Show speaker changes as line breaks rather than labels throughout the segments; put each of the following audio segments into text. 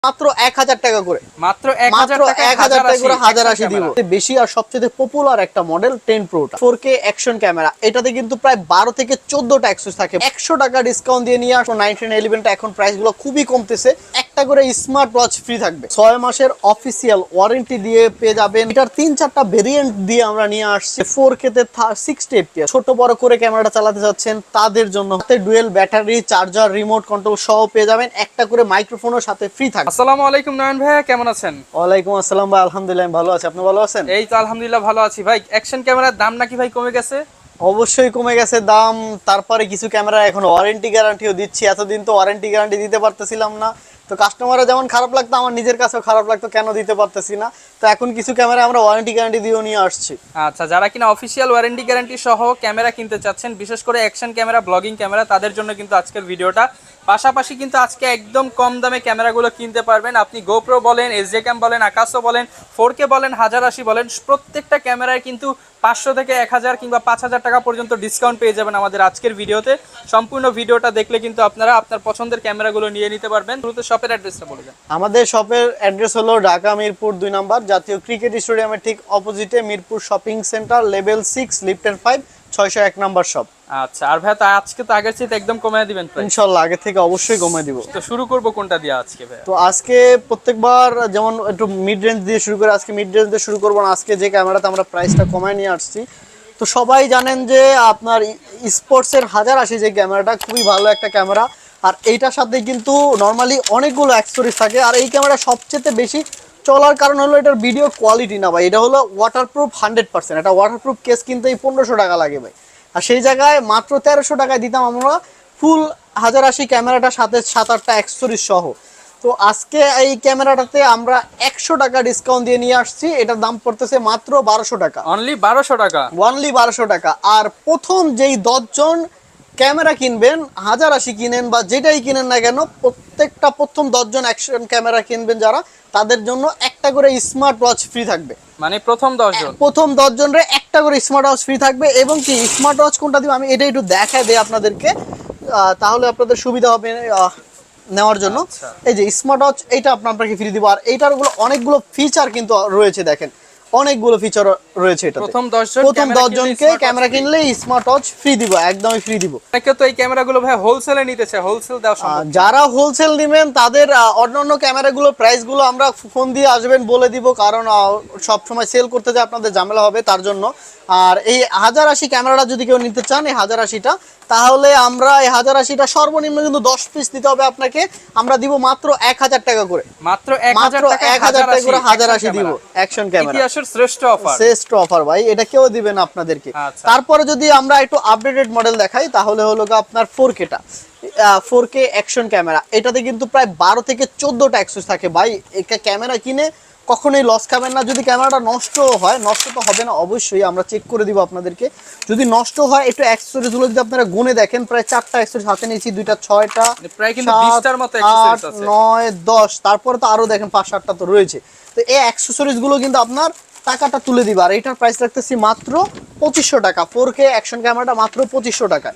মাত্র 1000 টাকা করে,
মাত্র 1000
টাকা করে 1080 দিব। বেশি আর সবচেয়ে পপুলার একটা মডেল 10 Pro টা 4K অ্যাকশন ক্যামেরা। এটাতে কিন্তু প্রায় 12 থেকে 14টা অ্যাক্সেস থাকে। 100 টাকা ডিসকাউন্ট দিয়ে নিয়ে আসো 1911 টা। এখন প্রাইস গুলো খুবই কমতেছে। একটা করে স্মার্ট ওয়াচ ফ্রি থাকবে। 6 মাসের অফিসিয়াল ওয়ারেন্টি দিয়ে পেয়ে যাবেন। এটার 3-4টা ভেরিয়েন্ট দিয়ে আমরা নিয়ে আসছি। 4K তে 60 fps ছোট বড় করে ক্যামেরাটা চালাতে যাচ্ছেন তাদের জন্য dual battery, charger, remote control সহ পেয়ে যাবেন। একটা করে মাইক্রোফোনের সাথে ফ্রি থাকবে।
আসসালামু আলাইকুম নয়ন ভাই, কেমন আছেন?
ওয়ালাইকুম আসসালাম ভাই, আলহামদুলিল্লাহ ভালো আছি। আপনি ভালো আছেন?
এই তো আলহামদুলিল্লাহ ভালো আছি ভাই। অ্যাকশন ক্যামেরার দাম নাকি ভাই কমে গেছে?
অবশ্যই কমে গেছে দাম। তারপরে কিছু ক্যামেরা এখন ওয়ারেন্টি গ্যারান্টিও দিচ্ছি। এতদিন তো ওয়ারেন্টি গ্যারান্টি দিতে পারতেছিলাম না, তো কাস্টমাররা যেমন খারাপ লাগতো আমার নিজের কাছেও খারাপ লাগতো কেন দিতে পারতেছি না। তো এখন কিছু ক্যামেরা আমরা ওয়ারেন্টি গ্যারান্টি দিয়েও নিয়ে আসছি।
আচ্ছা, যারা কিনা অফিসিয়াল ওয়ারেন্টি গ্যারান্টি সহ ক্যামেরা কিনতে চাচ্ছেন, বিশেষ করে অ্যাকশন ক্যামেরা, ব্লগিং ক্যামেরা, তাদের জন্য কিন্তু আজকের ভিডিওটা। পাশাপাশি কিন্তু আজকে একদম কম দামে ক্যামেরাগুলো কিনতে পারবেন। আপনি গোপ্রো বলেন, Sjcam বলেন, আকাশো বলেন, 4K বলেন, 1080 বলেন, প্রত্যেকটা ক্যামেরায় কিন্তু 500 থেকে 1000 কিংবা 5000 টাকা পর্যন্ত ডিসকাউন্ট পেয়ে যাবেন আমাদের আজকের ভিডিওতে। সম্পূর্ণ ভিডিওটা দেখলে কিন্তু আপনারা আপনার পছন্দের ক্যামেরাগুলো নিয়ে নিতে পারবেন। শুরুতে শপের অ্যাড্রেসটা বলে দেন।
আমাদের শপের অ্যাড্রেস হলো ঢাকা মিরপুর 2 নম্বর জাতীয় ক্রিকেট স্টেডিয়ামের ঠিক অপোজিটে মিরপুর শপিং সেন্টার, লেভেল 6, লিফটের 5, 601 নম্বর শপ।
আচ্ছা, আর ভাই আজকে তো আগের চেয়ে একদম কমিয়ে দিবেন প্রাইস?
ইনশাআল্লাহ আগে থেকে অবশ্যই কমিয়ে দিব।
তো শুরু করব কোনটা দিয়ে আজকে ভাই?
তো আজকে প্রত্যেকবার যেমন একটু মিড রেঞ্জ দিয়ে শুরু করে, আজকে মিড রেঞ্জ দিয়ে শুরু করব না। আজকে যে ক্যামেরাতে আমরা প্রাইসটা কমায় নিয়ে আসছি, তো সবাই জানেন যে আপনার স্পোর্টসের 1080 যে ক্যামেরাটা খুবই ভালো একটা ক্যামেরা। আর এইটার সাথে কিন্তু নর্মালি অনেকগুলো অ্যাক্সেসরিজ থাকে। আর এই ক্যামেরা সবচেয়ে বেশি চলার কারণ হলো এটার ভিডিও কোয়ালিটি না ভাই, এটা হলো ওয়াটারপ্রুফ 100%। এটা ওয়াটারপ্রুফ কেস কিনতে 1500 টাকা লাগে ভাই, আর সেই জায়গায় মাত্র 1300 টাকায় দিতাম আমরা ফুল 1080 ক্যামেরাটা সাথে 7-8টা অ্যাক্সেসরিজ সহ। তো আজকে এই ক্যামেরাটাতে আমরা 100 টাকা ডিসকাউন্ট দিয়ে নিয়ে আসছি। এটার দাম পড়তেছে মাত্র 1200 টাকা।
অনলি 1200 টাকা?
অনলি 1200 টাকা। আর প্রথম যেই 10 জন ক্যামেরা কিনবেন, 1080 কিনেন বা যেটাই কিনেন না কেন, প্রত্যেকটা প্রথম 10 জন অ্যাকশন ক্যামেরা কিনবেন যারা, তাদের জন্য একটা করে স্মার্ট ওয়াচ ফ্রি থাকবে।
মানে প্রথম 10 জন?
প্রথম 10 জনের একটা করে স্মার্ট ওয়াচ ফ্রি থাকবে। এবং কি স্মার্ট ওয়াচ কোনটা দিব আমি এটা একটু দেখায় দেই আপনাদেরকে, তাহলে আপনাদের সুবিধা হবে নেওয়ার জন্য। এই যে স্মার্ট ওয়াচ, এইটা আপনাকে ফ্রি দিব। আর এইটার অনেকগুলো ফিচার কিন্তু রয়েছে, দেখেন অনেকগুলো ফিচার রয়েছে এটাতে।
প্রথম
10 জনকে ক্যামেরা কিনলে স্মার্ট ওয়াচ ফ্রি দিব, একদমই ফ্রি দিব।
অনেকে তো এই ক্যামেরাগুলো ভাই হোলসেলে নিতে চায়, হোলসেল দেওয়া সম্ভব?
যারা হোলসেল নেবেন তাদের অন্যান্য ক্যামেরাগুলো প্রাইসগুলো আমরা ফোন দিয়ে আসবেন বলে দিব, কারণ সব সময় সেল করতে যে আপনাদের ঝামেলা হবে তার জন্য। আর এই 1080 ক্যামেরাটা যদি কেউ নিতে চান, এই 1080টা, তাহলে আমরা এই 1080টা সর্বনিম্ন কিন্তু 10 পিস দিতে হবে আপনাকে। আমরা দিব মাত্র 1000 টাকা করে।
মাত্র 1000 টাকা
করে 1080 দিব অ্যাকশন ক্যামেরা।
ইতিহাসের শ্রেষ্ঠ অফার,
শ্রেষ্ঠ অফার ভাই, এটা কেউ দিবেন আপনাদেরকে। তারপরে যদি আমরা একটু আপডেটেড মডেল দেখাই, তাহলে হলো আপনার 4K-টা 4K অ্যাকশন ক্যামেরা। এটাতে কিন্তু প্রায় 12 থেকে 14টা অ্যাক্সেস থাকে ভাই। একটা ক্যামেরা কিনে কখনোই লস খাবেন না। যদি ক্যামেরাটা নষ্ট হয়, নষ্ট তো হবে না অবশ্যই, আমরা চেক করে দিব আপনাদেরকে। যদি নষ্ট হয়, একটু অ্যাক্সেসরিজগুলো যদি আপনারা গুনে দেখেন, প্রায় 4টা অ্যাক্সেসরিজ হাতে নিয়েছি, 2টা 6টা,
প্রায় কিন্তু 20টার মতো অ্যাক্সেসরিজ আছে।
9, 10, তারপরে তো আরো দেখেন 5-8টা তো রয়েছে। তো এই অ্যাক্সেসরিজগুলো কিন্তু আপনার টাকাটা তুলে দিবে। আর এটার প্রাইস রাখতেছি মাত্র 2500 টাকা। 4K অ্যাকশন ক্যামেরাটা মাত্র 2500 টাকা।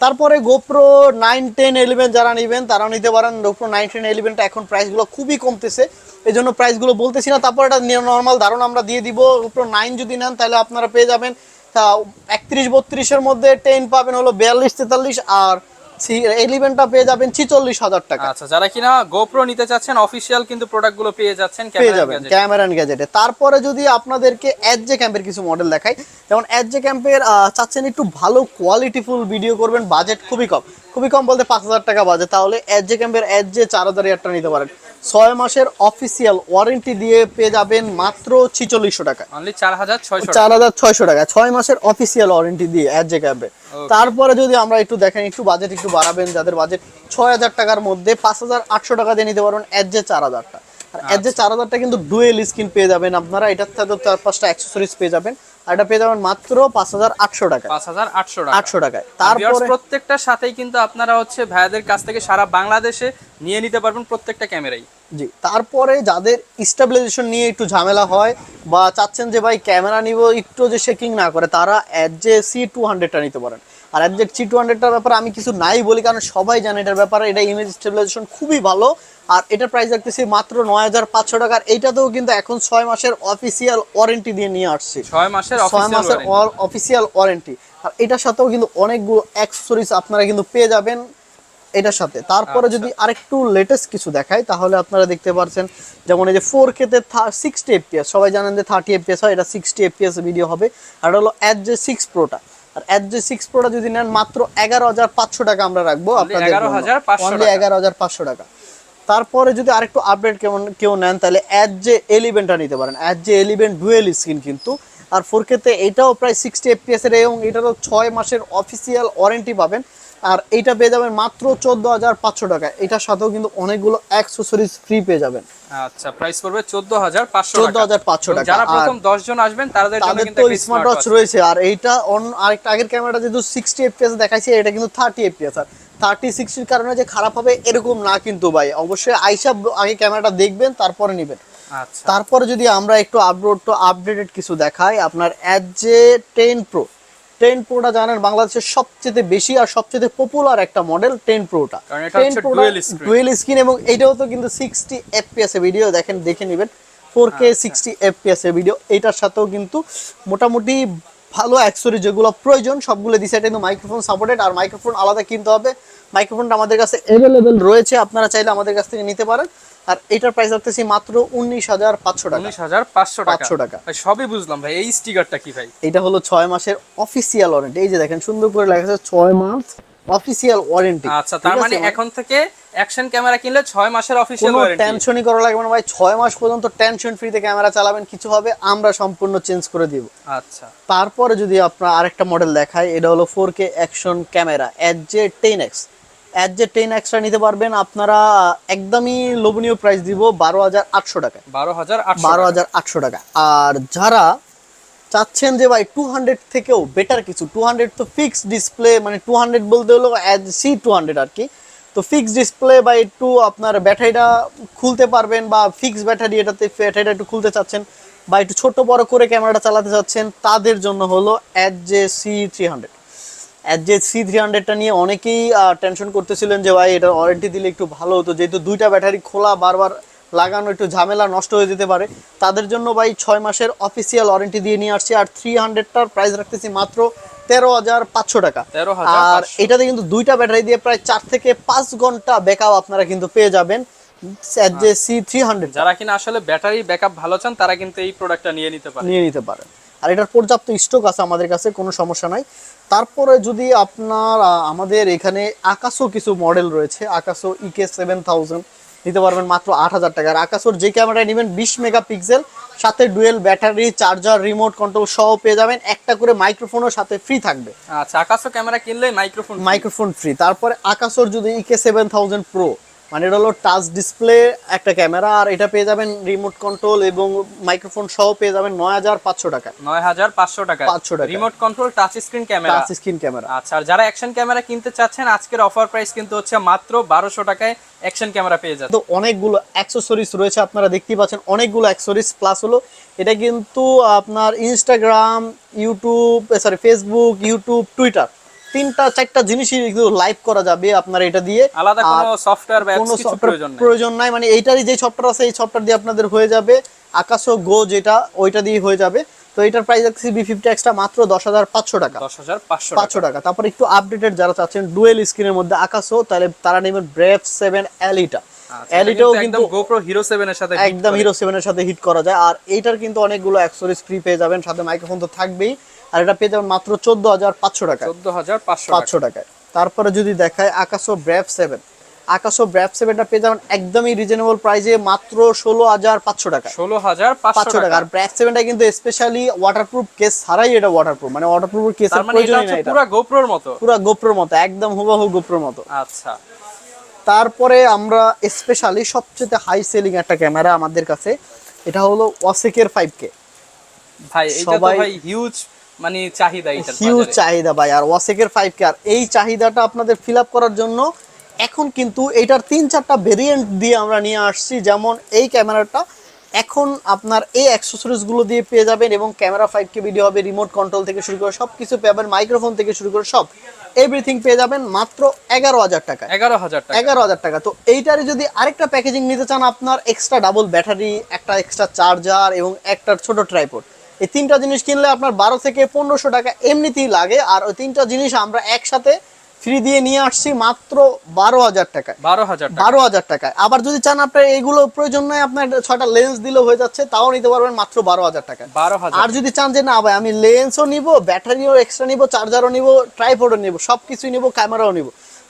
তারপরে GoPro 9, 10, 11 যারা নেবেন তারাও নিতে পারেন। GoPro 9, 10, 11টা এখন প্রাইসগুলো খুবই কমতেছে, এই জন্য প্রাইসগুলো বলতেছি না। তারপর এটা নর্মাল ধারণা আমরা দিয়ে দিব। GoPro 9 যদি নেন তাহলে আপনারা পেয়ে যাবেন 31-32 এর মধ্যে। 10 পাবেন হলো 42-43, আর 11টা পেয়ে যাবেন 46,000 টাকা।
আচ্ছা, যারা কিনা GoPro নিতে চাচ্ছেন অফিশিয়াল কিন্তু প্রোডাক্টগুলো পেয়ে যাচ্ছেন
ক্যামেরা এন্ড গ্যাজেটে। তারপরে যদি আপনাদেরকে Sjcam-এর কিছু মডেল দেখাই, যেমন Sjcam-এর চাচ্ছেন একটু ভালো কোয়ালিটিফুল ভিডিও করবেন, বাজেট খুবই কম বলতে 5000 টাকা বাজেট, তাহলে Sjcam-এর Sj4000 নিতে পারেন। 6 মাসের অফিসিয়াল ওয়ারেন্টি দিয়ে পেয়ে যাবেন মাত্র 4600 টাকা।
অনলি
4600 টাকা 6 মাসের অফিসিয়াল ওয়ারেন্টি দিয়ে Sjcam-এ। তারপরে যদি আমরা একটু দেখেন, একটু বাজেট একটু বাড়াবেন, যাদের বাজেট 6000 টাকার মধ্যে 5800 টাকা দিয়ে নিতে পারবেন Sj4000টা। আর Sj4000টা কিন্তু ডুয়েল স্ক্রিন পেয়ে যাবেন আপনারা, এটার সাথে 4-5টা অ্যাকসেসরিজ পেয়ে যাবেন। আর এটা পেয়ে যাবেন মাত্র 5800 টাকা।
5800
টাকায়। তারপরে
প্রত্যেকটার সাথেই কিন্তু আপনারা হচ্ছে ভাইয়াদের কাছ থেকে সারা বাংলাদেশে নিয়ে নিতে পারবেন প্রত্যেকটা ক্যামেরাই।
জি, তারপরে যাদের স্টেবিলাইজেশন নিয়ে একটু ঝামেলা হয় বা চাচ্ছেন যে ভাই ক্যামেরা নিব একটু যে শেকিং না করে, তারা Sj-C200টা নিতে পারেন। আর Sj-C200টার ব্যাপারে আমি কিছু নাই বলি, কারণ সবাই জানে এটার ব্যাপারে। এটা ইমেজ স্টেবিলাইজেশন খুবই ভালো, আর এটার প্রাইস রাখতেছি মাত্র 9500 টাকা। আর এইটাতেও কিন্তু এখন 6 মাসের অফিসিয়াল ওয়ারেন্টি দিয়ে নিয়ে আসছি,
6 মাসের
6 মাসের অফিসিয়াল ওয়ারেন্টি। আর এটার সাথেও কিন্তু অনেকগুলো অ্যাক্সেসরিজ আপনারা কিন্তু পেয়ে যাবেন এটার সাথে। তারপরে যদি আরেকটু লেটেস্ট কিছু দেখাই তাহলে আপনারা দেখতে পাচ্ছেন যেমন এই যে 4K তে 60 fps, সবাই জানেন যে 30 fps হয়, এটা 60 fps ভিডিও হবে। আর এটা হলো H9R Proটা। আর H9R Proটা যদি নেন মাত্র 11500 টাকা আমরা রাখবো আপনাদের জন্য, অনলি 11500 টাকা। তারপরে যদি আরেকটু আপডেট কেউ নেন তাহলে H911টা নিতে পারেন। H911 ডুয়েল স্ক্রিন কিন্তু, আর 4K তে এটাও প্রায় 60 fps এর, এবং এটারও 6 মাসের অফিসিয়াল ওয়ারেন্টি পাবেন। আর এইটা পেয়ে যাবেন মাত্র 14500 টাকা। এটার সাথেও কিন্তু অনেকগুলো অ্যাক্সেসরিজ ফ্রি পেয়ে যাবেন।
আচ্ছা, প্রাইস পড়বে 14500 টাকা।
14500 টাকা।
যারা প্রথম 10 জন আসবেন তাদের জন্য কিন্তু
একটা স্মার্ট ওয়াচ রয়েছে। আর এইটা আরেকটা আগের ক্যামেরাটা যেহেতু 60 fps দেখাইছে, এটা কিন্তু 30 fps। আর 30-60 এর কারণে যে খারাপ হবে এরকম না কিন্তু ভাই, অবশ্যই আইসা আগে ক্যামেরাটা দেখবেন তারপরে নেবেন।
আচ্ছা,
তারপরে যদি আমরা একটু আপডেটেড কিছু দেখাই, আপনার H10 Pro। 10 Proটা জানেন বাংলাদেশের সবচেয়ে বেশি আর সবচেয়ে পপুলার একটা মডেল 10 Proটা। 10 Proটা ডুয়েল স্ক্রিন, এবং এটাও তো কিন্তু 60 fps এর ভিডিও দেখে নেবেন, 4K 60 fps এর ভিডিও। এটার সাথেও কিন্তু মোটামুটি ভালো অ্যাক্সেসরি যেগুলো প্রয়োজন সবগুলো দিছে। এটা কিন্তু মাইক্রোফোন সাপোর্টেড, আর মাইক্রোফোন আলাদা কিনতে হবে। মাইক্রোফোনটা আমাদের কাছে অ্যাভেলেবেল রয়েছে, আপনারা চাইলে আমাদের কাছ থেকে নিতে পারেন। আর এটার প্রাইস রাখতেছি মাত্র 19500 টাকা।
19500 টাকা। ভাই সবই বুঝলাম ভাই, এই স্টিকারটা কি ভাই?
এটা হলো 6 মাসের অফিসিয়াল ওয়ারেন্টি। এই যে দেখেন সুন্দর করে লেখা আছে 6 মাস অফিসিয়াল ওয়ারেন্টি।
আচ্ছা, তার মানে এখন থেকে অ্যাকশন ক্যামেরা কিনলে 6 মাসের অফিসিয়াল ওয়ারেন্টি।
কোনো টেনশনই করা লাগবে না ভাই, 6 মাস পর্যন্ত টেনশন ফ্রিতে ক্যামেরা চালাবেন, কিছু হবে আমরা সম্পূর্ণ চেঞ্জ করে দিব।
আচ্ছা,
তারপরে যদি আপনার আরেকটা মডেল দেখাই, এটা হলো 4K action camera H10X। H10X টা নিতে পারবেন আপনারা একদমই লোভনীয় প্রাইস দিব 12800 টাকা। 12800 টাকা। আর যারা চাচ্ছেন যে ভাই 200 থেকেও বেটার কিছু, 200 তো ফিক্স ডিসপ্লে, মানে 200 বলতে হলো C200 আর কি, তো ফিক্স ডিসপ্লে বা একটু আপনার ব্যাটারিটা খুলতে পারবেন, বা ফিক্স ব্যাটারি, এটাতে ব্যাটারিটা একটু খুলতে চাচ্ছেন, বা একটু ছোট বড় করে ক্যামেরাটা চালাতে চাচ্ছেন, তাদের জন্য হলো HJC300। HJC300টা নিয়ে অনেকেই টেনশন করতেছিলেন যে ভাই এটা ওয়ারেন্টি দিলে একটু ভালো হতো, যেহেতু দুইটা ব্যাটারি খোলা বারবার লাগানো একটু ঝামেলা, নষ্ট হয়ে যেতে পারে। তাদের জন্য ভাই 6 মাসের অফিসিয়াল ওয়ারেন্টি দিয়ে নিয়ে আসছি। আর 300টার প্রাইস রাখতেছি মাত্র 13500 টাকা। আর এটাতে কিন্তু দুইটা ব্যাটারি দিয়ে প্রায় 4 থেকে 5 ঘন্টা ব্যাকআপ আপনারা কিন্তু পেয়ে যাবেন HJC300।
যারা কিনা আসলে ব্যাটারি ব্যাকআপ ভালো চান তারা কিন্তু এই প্রোডাক্টটা নিয়ে নিতে পারেন।
আর এটার পর্যাপ্ত স্টক আছে আমাদের কাছে, কোনো সমস্যা নাই। তারপরে যদি আপনার আমাদের এখানে আকাশো কিছু মডেল রয়েছে, আকাশো EK7000 নিতে পারবেন মাত্র 8000 টাকা। আর আকাশোর যে ক্যামেরাটা নেবেন 20 মেগাপিক্সেল, সাথে dual battery, charger, remote control সহ পেয়ে যাবেন, একটা করে মাইক্রোফোনও সাথে ফ্রি থাকবে।
আচ্ছা, আকাশো ক্যামেরা কিনলে মাইক্রোফোন
ফ্রি। তারপরে আকাশোর যদি EK7000 Pro, মানে এটা হলো টাচ ডিসপ্লে একটা ক্যামেরা, আর এটা পেয়ে যাবেন রিমোট কন্ট্রোল এবং মাইক্রোফোন সহ পেয়ে যাবেন 9500 টাকা।
9500 টাকা remote control touch screen camera. আচ্ছা, আর যারা অ্যাকশন ক্যামেরা কিনতে চাচ্ছেন আজকের অফার প্রাইস কিন্তু হচ্ছে মাত্র 1200 টাকায় অ্যাকশন ক্যামেরা পেয়ে যাচ্ছে।
তো অনেকগুলো অ্যাক্সেসরিজ রয়েছে, আপনারা দেখতেই পাচ্ছেন অনেকগুলো অ্যাক্সেসরিজ। প্লাস হলো এটা কিন্তু আপনার ইনস্টাগ্রাম, ফেসবুক, ইউটিউব, টুইটার, 3-4টা জিনিসই লাইভ করা যাবে আপনার এটা দিয়ে।
আলাদা কোনো সফটওয়্যার বা অ্যাপস কিছু
প্রয়োজন নাই, মানে এইটারই যে সফটওয়্যার আছে এই সফটওয়্যার দিয়ে আপনাদের হয়ে যাবে। আকাশো গো যেটা, ওইটা দিয়ে হয়ে যাবে। তো এটার প্রাইস আছে B50 এক্সট্রা মাত্র 10500 টাকা।
10500
টাকা। তারপর একটু আপডেটেড যারা চাচ্ছেন ডুয়েল স্ক্রিনের মধ্যে আকাশো, তাহলে তারা নেবেন Brave 7 Elite। এলিটাও কিন্তু
GoPro Hero 7 এর সাথে
একদম Hero 7 এর সাথে হিট করা যায়। আর এইটার কিন্তু অনেকগুলো অ্যাক্সেসরিজ ফ্রি পেয়ে যাবেন, সাথে মাইক্রোফোন তো থাকবেই। আর এটা পেয়ে যাবেন মাত্র 14500 টাকা।
14500
টাকায়। তারপরে যদি দেখায় আকাশো Brave 7, আকাশো Brave 7টা পেয়ে যাবেন একদমই রিজনেবল প্রাইসে মাত্র 16500 টাকা।
16500 টাকা।
আর Brave 7টা কিন্তু স্পেশালি ওয়াটারপ্রুফ কেস ছাড়াই, এটা ওয়াটারপ্রুফ, মানে ওয়াটারপ্রুফ কেসের প্রয়োজনই নাই। এটা
পুরো GoProর মতো,
একদম হুবহু GoProর মতো।
আচ্ছা,
তারপরে আমরা স্পেশালি সবচেয়ে হাই সেলিং একটা ক্যামেরা আমাদের কাছে, এটা হলো ওয়াসেকের 5K।
ভাই এটা তো ভাই হিউজ, মানে চাহিদা, এটা
হিউজ চাহিদা ভাই। আর ওয়াসেকের 5K, আর এই চাহিদাটা আপনাদের ফিল আপ করার জন্য এখন কিন্তু এইটার 3-4টা ভেরিয়েন্ট দিয়ে আমরা নিয়ে আসছি। যেমন এই ক্যামেরাটা এখন আপনার এই অ্যাক্সেসরিজগুলো দিয়ে পেয়ে যাবেন, এবং ক্যামেরা 5K ভিডিও হবে, রিমোট কন্ট্রোল থেকে শুরু করে সব কিছু পাবেন, মাইক্রোফোন থেকে শুরু করে সব। এভরিথিং পেয়ে যাবেন মাত্র 11,000 টাকা।
11,000 টাকা।
11,000 টাকা। তো এইটারে যদি আরেকটা প্যাকেজিং নিতে চান, আপনার এক্সট্রা ডাবল ব্যাটারি, একটা এক্সট্রা চার্জার এবং একটা ছোট ট্রাইপড, এই তিনটা জিনিস কিনলে আপনার 12 থেকে 1500 টাকা এমনিতেই লাগে। আর ওই তিনটা জিনিস আমরা একসাথে ফ্রি দিয়ে নিয়ে আসছি মাত্র 12,000 টাকায়। 12,000 টাকায়। আবার যদি চান আপনার এইগুলো প্রয়োজন নয়, আপনার 6টা লেন্স দিলেও হয়ে যাচ্ছে, তাও নিতে পারবেন মাত্র 12,000 টাকায়।
12,000।
আর যদি চান যে না ভাই আমি লেন্সও নিব, ব্যাটারিও এক্সট্রা নিব, চার্জারও নিব, ট্রাইপডও নিব, সবকিছুই নিব, ক্যামেরাও নিব,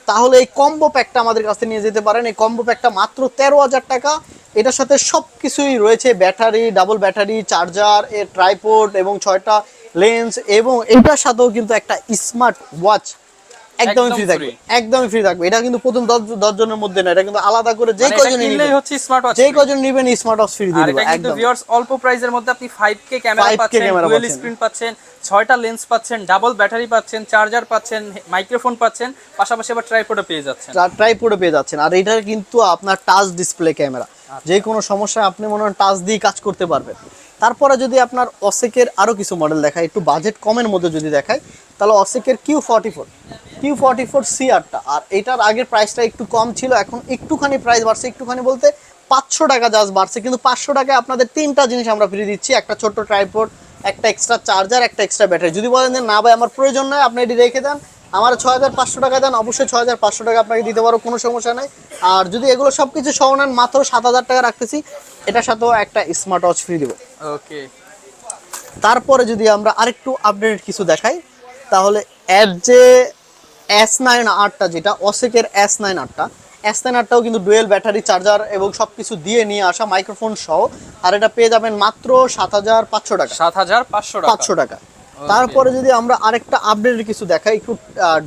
তাহলে এই কম্বো প্যাকটা আমাদের কাছে নিয়ে যেতে পারেন। এই কম্বো প্যাকটা মাত্র 13,000 টাকা। এটার সাথে সবকিছুই রয়েছে, ব্যাটারি, ডাবল ব্যাটারি, চার্জার, এর ট্রাইপড এবং 6টা লেন্স, এবং এটার সাথেও কিন্তু একটা স্মার্ট ওয়াচ একদমই ফ্রি থাকবে। একদমই ফ্রি থাকবে। এটা কিন্তু প্রথম 10 জনের মধ্যে না, এটা কিন্তু আলাদা করে যে কয়জন নিলেই হচ্ছে স্মার্ট ওয়াচ, যে কয়জন নেবেন স্মার্ট ওয়াচ ফ্রি দিয়ে দেব।
এটা কিন্তু ভিউয়ার্স অল্প প্রাইসের মধ্যে আপনি 5K ক্যামেরা পাচ্ছেন, ডুয়াল স্ক্রিন পাচ্ছেন, 6টা লেন্স পাচ্ছেন, ডাবল ব্যাটারি পাচ্ছেন, চার্জার পাচ্ছেন, মাইক্রোফোন পাচ্ছেন, পাশাপাশি আবার ট্রাইপডও পেয়ে যাচ্ছেন। ট্রাইপডও পেয়ে যাচ্ছেন। আর এটা কিন্তু আপনার টাচ ডিসপ্লে ক্যামেরা, যে কোনো সমস্যায় আপনি মনে হয় টাচ দিয়ে কাজ করতে পারবেন। তারপরে যদি আপনার অসেকের আরো কিছু মডেল দেখায়, একটু বাজেট কমের মধ্যে যদি দেখায়, তাহলে অসেকের Q44 CR-টা, আর এটার আগের প্রাইসটা একটু কম ছিল, এখন একটুখানি প্রাইস বাড়ছে, একটুখানি বলতে 500 টাকা জাস্ট বাড়ছে, কিন্তু 500 টাকায় আপনাদের তিনটা জিনিস আমরা ফ্রি দিচ্ছি, একটা ছোট্ট ট্রাইপড, একটা এক্সট্রা চার্জার, একটা এক্সট্রা ব্যাটারি। যদি বলেন যে না ভাই আমার প্রয়োজন নয়, আপনি এটি রেখে দেন, আমার 6,500 টাকা দেন, অবশ্যই 6,500 টাকা আপনাকে দিতে পারো, কোনো সমস্যা নাই। আর যদি এগুলো সব কিছু সহ নেন, মাত্র 7,000 টাকা রাখতেছি, এটার সাথেও একটা স্মার্ট ওয়াচ ফ্রি দেবো। ওকে।
তারপরে যদি আমরা আরেকটু আপডেট কিছু দেখাই, তাহলে এর যে S9R-টা, যেটা অসেকের S9R-টাও কিন্তু ডুয়েল ব্যাটারি, চার্জার এবং সবকিছু দিয়ে নিয়ে আসা, মাইক্রোফোন সহ। আর এটা পেয়ে যাবেন মাত্র 7,500 টাকা।
7,500
টাকা। তারপরে যদি আমরা আরেকটা আপডেটের কিছু দেখাই, একটু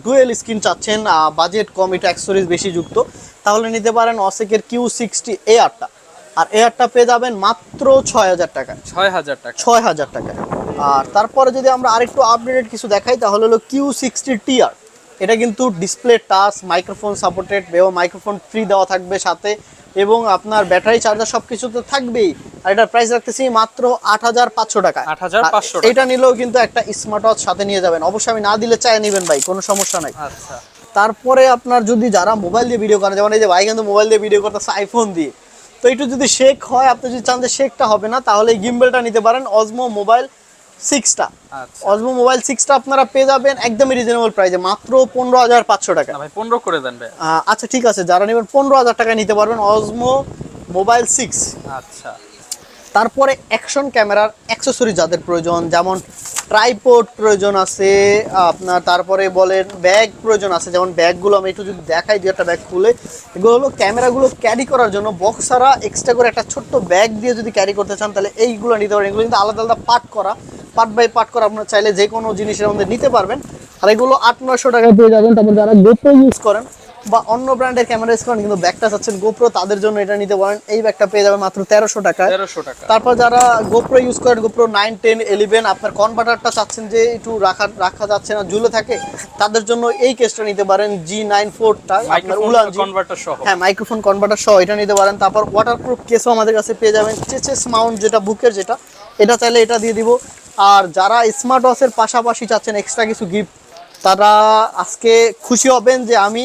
ডুয়েল স্ক্রিন চাচ্ছেন, বাজেট কম, এটা অ্যাক্সেসরিজ বেশি যুক্ত, তাহলে নিতে পারেন অসেকের Q60 AR-টা। আর এয়ারটা পেয়ে যাবেন মাত্র 6,000 টাকায়। 6,000 টাকায়। আর তারপরে যদি আমরা আরেকটু আপডেটেড কিছু দেখাই, তাহলে হলো Q60 TR। এটা কিন্তু ডিসপ্লে টাচ, মাইক্রোফোন সাপোর্টেড, এবং মাইক্রোফোন ফ্রি দেওয়া থাকবে সাথে, এবং আপনার ব্যাটারি, চার্জার সবকিছু তো থাকবেই। আর এটার প্রাইস রাখতেছি মাত্র 8,500 টাকা।
8,500।
এটা নিলেও কিন্তু একটা স্মার্ট ওয়াচ সাথে নিয়ে যাবেন। অবশ্যই আমি না দিলে চাই নেবেন ভাই, কোনো সমস্যা নাই।
আচ্ছা।
তারপরে আপনার যদি যারা মোবাইল দিয়ে ভিডিও করেন, যেমন এই যে ভাই কিন্তু মোবাইল দিয়ে ভিডিও করতেছে আইফোন দিয়ে, তো একটু যদি শেক হয়, আপনি যদি চান যে শেকটা হবে না, তাহলে এই গিম্বলটা নিতে পারেন, অজমো মোবাইল 6টা। অজমো মোবাইল 6টা আপনারা পেয়ে যাবেন একদমই রিজনেবল প্রাইসে, মাত্র 15,500 টাকা।
ভাই 15 করে দেন ভাই।
আচ্ছা ঠিক আছে, যারা নেবেন 15,000 টাকায় নিতে পারবেন অজমো মোবাইল 6।
আচ্ছা।
তারপরে অ্যাকশন ক্যামেরার অ্যাক্সেসরি যাদের প্রয়োজন, যেমন ট্রাইপড প্রয়োজন আছে আপনার, তারপরে বলেন ব্যাগ প্রয়োজন আছে, যেমন ব্যাগগুলো আমি একটু যদি দেখাই, দুই একটা ব্যাগ খুলে, এগুলো হলো ক্যামেরাগুলো ক্যারি করার জন্য বক্স ছাড়া এক্সট্রা করে একটা ছোট্ট ব্যাগ দিয়ে যদি ক্যারি করতে চান, তাহলে এইগুলো নিতে পারেন। এগুলো কিন্তু আলাদা আলাদা পার্ট বাই পার্ট করে আপনারা চাইলে যে কোনো জিনিসের মধ্যে নিতে পারবেন। আর এগুলো 800-900 টাকায় পেয়ে যাবেন। তারপর যারা গোপ্রো ইউজ করেন বা অন্য ব্র্যান্ডের ক্যামেরা ইউজ করেন কিন্তু ব্যাগটা চাচ্ছেন গোপ্রো, তাদের জন্য এটা নিতে পারেন। এই ব্যাগটা পেয়ে যাবেন মাত্র 1300 টাকায়। তারপর যারা গোপ্রো ইউজ করেন, গোপ্রো 9, 10, 11, আপনার কনভার্টারটা চাচ্ছেন যে একটু রাখা যাচ্ছে না, ঝুলে থাকে, তাদের জন্য এই কেসটা নিতে পারেন, G94টা, আপনার উলান কনভার্টার সহ। হ্যাঁ, মাইক্রোফোন কনভার্টার সহ এটা নিতে পারেন। তারপর ওয়াটারপ্রুফ কেসও আমাদের কাছে পেয়ে যাবেন, চেচেস মাউন্ট যেটা বুকের, যেটা এটা চাইলে এটা দিয়ে দিব। আর যারা স্মার্ট ওয়াচের পাশাপাশি চাচ্ছেন এক্সট্রা কিছু গিফট, তারা আজকে খুশি হবেন যে আমি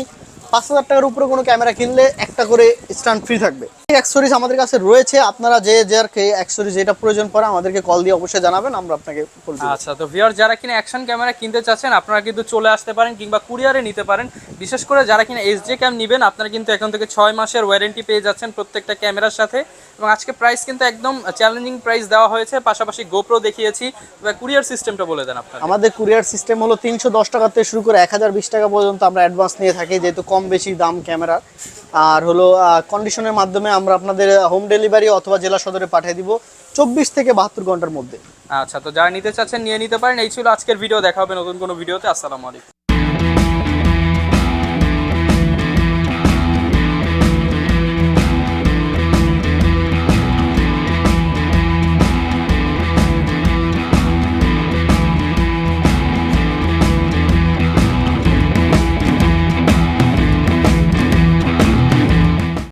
5,000 টাকার উপরে কোনো ক্যামেরা কিনলে একটা করে স্ট্যান্ড ফ্রি থাকবে। এই অ্যাক্সেসরিজ আমাদের কাছে রয়েছে, আপনারা যে যার অ্যাক্সেসরিজ যেটা প্রয়োজন পড়ে আমাদেরকে কল দিয়ে অবশ্যই জানাবেন, আমরা আপনাকে বলে দেব।
আচ্ছা, তো ভিউয়ার যারা কিনা অ্যাকশন ক্যামেরা কিনতে চাচ্ছেন, আপনারা কিন্তু চলে আসতে পারেন কিংবা কুরিয়ারে নিতে পারেন। বিশেষ করে যারা কিনা Sjcam নেবেন, আপনারা কিন্তু এখন থেকে 6 মাসের ওয়ারেন্টি পেয়ে যাচ্ছেন প্রত্যেকটা ক্যামেরার সাথে। এবং আজকে প্রাইস কিন্তু একদম চ্যালেঞ্জিং প্রাইস দেওয়া হয়েছে, পাশাপাশি গোপ্রো দেখিয়েছি। কুরিয়ার সিস্টেমটা বলে দেন আপনারা।
আমাদের কুরিয়ার সিস্টেম হলো 310 টাকা থেকে শুরু করে 1020 টাকা পর্যন্ত আমরা অ্যাডভান্স নিয়ে থাকি, যেহেতু কম বেশি দাম ক্যামেরা। আর হলো কন্ডিশনের মাধ্যমে আমরা আপনাদের হোম ডেলিভারি অথবা জেলা সদরে পাঠিয়ে দিব 24 থেকে 72 ঘন্টার মধ্যে।
আচ্ছা, তো যারা নিতে চাচ্ছেন নিয়ে নিতে পারেন। এই ছিল আজকের ভিডিও, দেখা হবে নতুন কোনো ভিডিওতে। আসসালামু আলাইকুম।